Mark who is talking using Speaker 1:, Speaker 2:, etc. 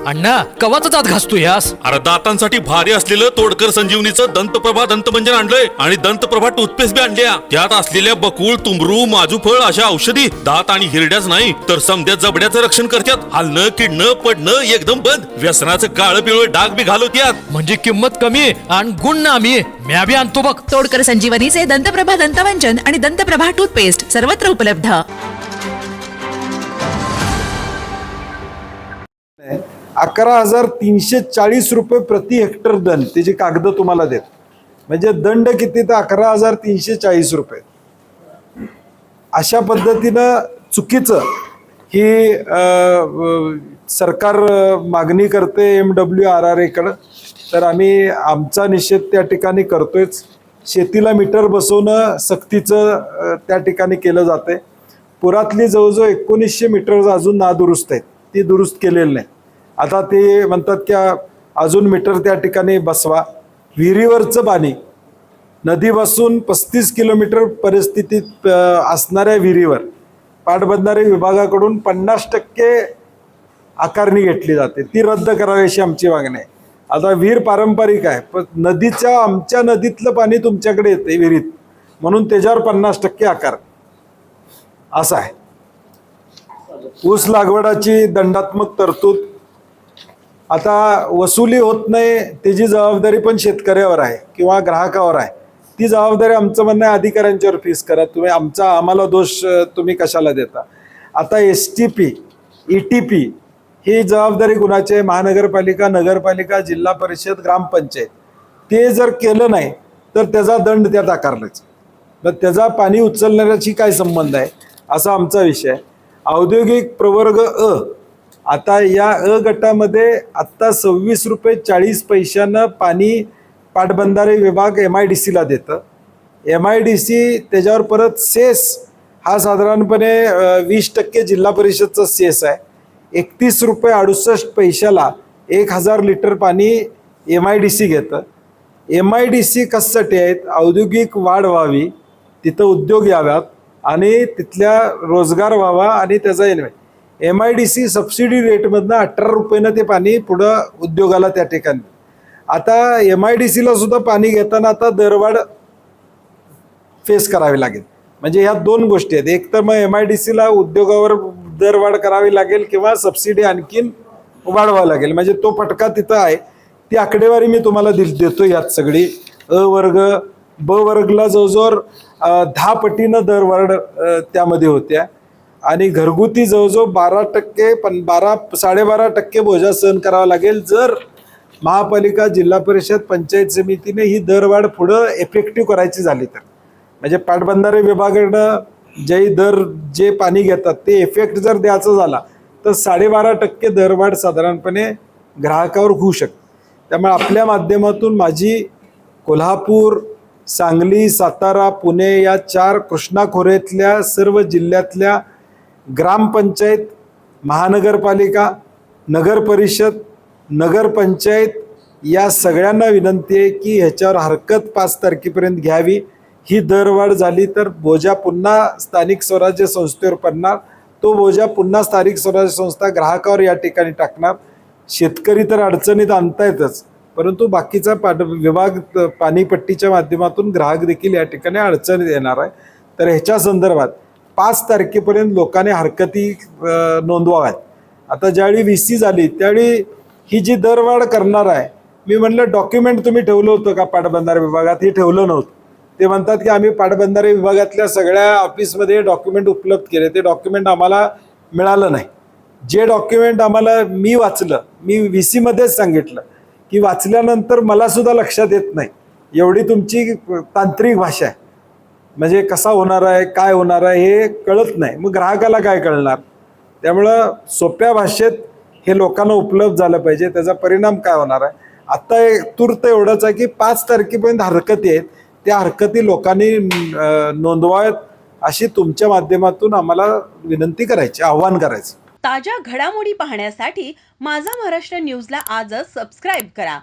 Speaker 1: अण्णा कवाचा दात घासतो यास?
Speaker 2: अरे दातांसाठी भारी असलेलं तोडकर संजीवनीचं दंतप्रभा दंतमंजन आणलंय आणि दंतप्रभा टूथपेस्ट बी आणल्या. त्यात असलेल्या बकुळ, तुंबरू, माजूफळ अशा औषधी दात आणि हिरड्याच नाही तर समद्या जबड्याचं रक्षण करतात. हलणं, किडणं, पडणं एकदम बंद. व्यसनाचं काळं पिवळं डाग बी घालवत्यात.
Speaker 1: म्हणजे किंमत कमी आणि गुण नामी. म्या बी आणतो बघ.
Speaker 3: तोडकर संजीवनीचे दंतप्रभा दंतमंजन आणि दंतप्रभा टूथपेस्ट सर्वत्र उपलब्ध.
Speaker 4: 11,340 रुपये प्रति हेक्टर दंड. त्याची कागद तुम्हाला देत. म्हणजे दंड किती? तर 11,340 रुपये. अशा पद्धतीनं चुकीचं ही सरकार मागणी करते MWRRA कडं. तर आम्ही आमचा निषेध त्या ठिकाणी करतोयच. शेतीला मीटर बसवणं सक्तीचं त्या ठिकाणी केलं जाते. पुरातली जवळजवळ 1900 मीटर अजून नादुरुस्त आहेत, ती दुरुस्त केलेली नाही. आता ते म्हणतात की अजून मीटर त्या ठिकाणी बसवा. विहिरीवरचं पाणी नदीपासून 35 किलोमीटर परिस्थितीत असणाऱ्या विहिरीवर पाटबंधारे विभागाकडून 50% आकारणी घेतली जाते, ती रद्द करावी अशी आमची मागणी आहे. आता विहीर पारंपरिक आहे, पण आमच्या नदीतलं पाणी तुमच्याकडे येते विहिरीत, म्हणून त्याच्यावर 50% आकार असा आहे. ऊस लागवडाची दंडात्मक तरतूद. आता वसुली होत नाही त्याची जबाबदारी पण शेतकऱ्यावर आहे किंवा ग्राहकावर आहे. ती जबाबदारी आमचं म्हणणं आहे अधिकाऱ्यांच्यावर फीस करा. तुम्ही आम्हाला दोष तुम्ही कशाला देता? आता STP, ETP ही जबाबदारी कुणाची आहे? महानगरपालिका, नगरपालिका, जिल्हा परिषद, ग्रामपंचायत. ते जर केलं नाही तर त्याचा दंड त्यात आकारलाच. तर त्याचा पाणी उचलणाऱ्याशी काय संबंध आहे असा आमचा विषय आहे. औद्योगिक प्रवर्ग अ. आता या अ गटामध्ये आत्ता 26 रुपये 40 पैशानं पाणी पाटबंधारे विभाग MIDCला देतं. MIDC त्याच्यावर परत सेस हा साधारणपणे 20% जिल्हा परिषदचा सेस आहे. 31 रुपये 68 पैशाला 1000 लिटर पाणी MIDC घेतं. MIDC कशासाठी आहेत? औद्योगिक वाढ व्हावी, तिथं उद्योग याव्यात आणि तिथल्या रोजगार व्हावा आणि त्याचा MIDC सबसिडी रेटमधनं 18 रुपयानं ते पाणी पुढं उद्योगाला त्या ठिकाणी. आता MIDCला सुद्धा पाणी घेताना आता दरवाढ फेस करावी लागेल. म्हणजे ह्या दोन गोष्टी आहेत. एक तर मग MIDCला उद्योगावर दरवाढ करावी लागेल किंवा सबसिडी आणखीन वाढवावं लागेल. म्हणजे तो फटका तिथं आहे. ती आकडेवारी मी तुम्हाला देतो. यात सगळी अ वर्ग, ब वर्गला जवळजवळ 10 पटीनं दरवाढ त्यामध्ये होत्या आणि घरगुती जवळजवळ 12% 12.5% बोजा सहन करावा लागेल जर महापालिका, जिल्हा परिषद, पंचायत समितीने ही दरवाढ पुढं इफेक्टिव्ह करायची झाली तर. म्हणजे पाटबंधारे विभागानं जे पाणी घेतात ते इफेक्ट जर द्यायचा झाला तर 12.5% दरवाढ साधारणपणे ग्राहकावर होऊ शकते. त्यामुळे आपल्या माध्यमातून माझी कोल्हापूर, सांगली, सातारा, पुणे या 4 कृष्णा खोऱ्यातल्या सर्व जिल्ह्यातल्या ग्रामपंचायत, महानगरपालिका, नगर परिषद, नगरपंचायत या सगळ्यांना विनंती आहे की ह्याच्यावर हरकत 5 तारखेपर्यंत घ्यावी. ही दरवाढ झाली तर बोजा पुन्हा स्थानिक स्वराज्य संस्थेवर पडणार. तो बोजा पुन्हा स्थानिक स्वराज्य संस्था ग्राहकावर या ठिकाणी टाकणार. शेतकरी तर अडचणीत आणता येतच, परंतु बाकीचा विभाग पाणीपट्टीच्या माध्यमातून ग्राहक देखील या ठिकाणी अडचणीत येणार आहे. तर ह्याच्या संदर्भात 5 तारखेपर्यंत लोकांनी हरकती नोंदवाव्यात. आता ज्यावेळी VC झाली त्यावेळी ही जी दरवाढ करणार आहे, मी म्हटलं डॉक्युमेंट तुम्ही ठेवलं होतं का पाटबंधारे विभागात? हे ठेवलं नव्हतं. ते म्हणतात की आम्ही पाटबंधारे विभागातल्या सगळ्या ऑफिसमध्ये डॉक्युमेंट उपलब्ध केले, ते डॉक्युमेंट आम्हाला मिळालं नाही. जे डॉक्युमेंट आम्हाला मी वाचलं, मी VC मध्येच सांगितलं की वाचल्यानंतर मला सुद्धा लक्षात येत नाही, एवढी तुमची तांत्रिक भाषा आहे. म्हणजे कसा होणार आहे, काय होणार आहे हे कळत नाही. मग ग्राहकाला काय कळणार? त्यामुळं सोप्या भाषेत हे लोकांना उपलब्ध झालं पाहिजे. त्याचा परिणाम काय होणार आहे? आत्ता तूर्त एवढंच आहे की 5 तारखेपर्यंत हरकती आहेत, त्या हरकती लोकांनी नोंदवाव्यात अशी तुमच्या माध्यमातून आम्हाला विनंती करायची, आव्हान करायचं.
Speaker 5: ताज्या घडामोडी पाहण्यासाठी माझा महाराष्ट्र न्यूजला आजच सबस्क्राईब करा.